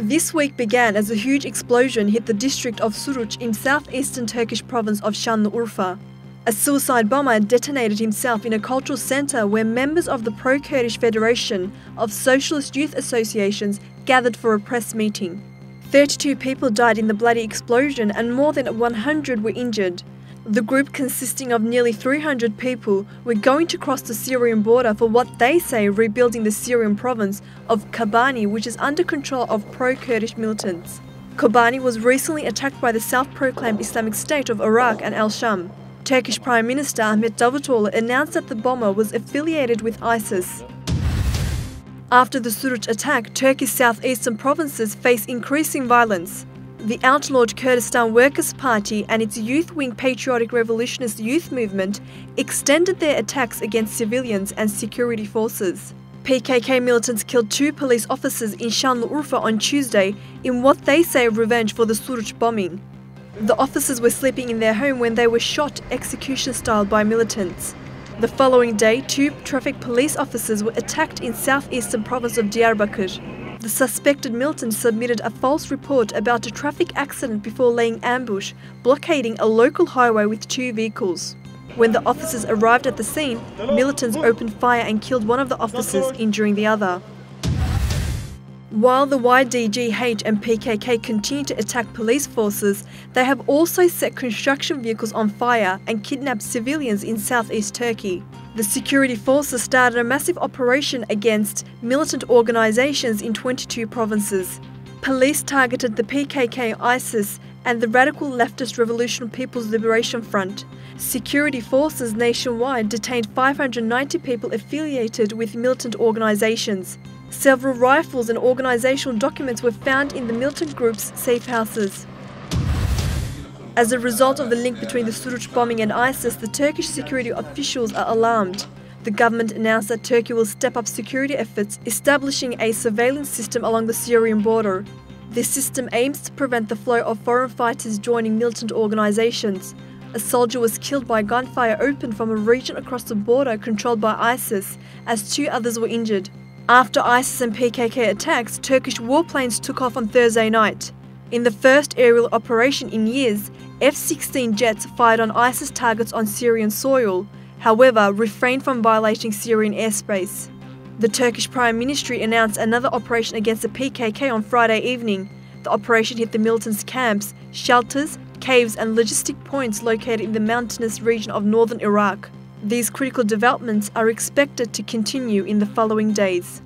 This week began as a huge explosion hit the district of Suruc in southeastern Turkish province of Sanliurfa. A suicide bomber detonated himself in a cultural centre where members of the pro-Kurdish Federation of Socialist Youth Associations gathered for a press meeting. 32 people died in the bloody explosion and more than 100 were injured. The group, consisting of nearly 300 people, were going to cross the Syrian border for what they say rebuilding the Syrian province of Kobani, which is under control of pro-Kurdish militants. Kobani was recently attacked by the self-proclaimed Islamic State of Iraq and al-Sham. Turkish Prime Minister Ahmet Davutoglu announced that the bomber was affiliated with ISIS. After the Suruc attack, Turkey's southeastern provinces face increasing violence. The outlawed Kurdistan Workers' Party and its youth wing Patriotic Revolutionist Youth Movement extended their attacks against civilians and security forces. PKK militants killed 2 police officers in Sanliurfa on Tuesday in what they say revenge for the Suruc bombing. The officers were sleeping in their home when they were shot execution-style by militants. The following day, 2 traffic police officers were attacked in southeastern province of Diyarbakir. The suspected militants submitted a false report about a traffic accident before laying ambush, blockading a local highway with 2 vehicles. When the officers arrived at the scene, militants opened fire and killed one of the officers, injuring the other. While the YDG-H and PKK continue to attack police forces, they have also set construction vehicles on fire and kidnapped civilians in southeast Turkey. The security forces started a massive operation against militant organizations in 22 provinces. Police targeted the PKK, ISIS, and the radical leftist Revolutionary People's Liberation Front. Security forces nationwide detained 590 people affiliated with militant organizations. Several rifles and organizational documents were found in the militant group's safe houses. As a result of the link between the Suruc bombing and ISIS, the Turkish security officials are alarmed. The government announced that Turkey will step up security efforts, establishing a surveillance system along the Syrian border. This system aims to prevent the flow of foreign fighters joining militant organizations. A soldier was killed by gunfire opened from a region across the border controlled by ISIS, as 2 others were injured. After ISIS and PKK attacks, Turkish warplanes took off on Thursday night. In the first aerial operation in years, F-16 jets fired on ISIS targets on Syrian soil, however, refrained from violating Syrian airspace. The Turkish Prime Ministry announced another operation against the PKK on Friday evening. The operation hit the militants' camps, shelters, caves and logistic points located in the mountainous region of northern Iraq. These critical developments are expected to continue in the following days.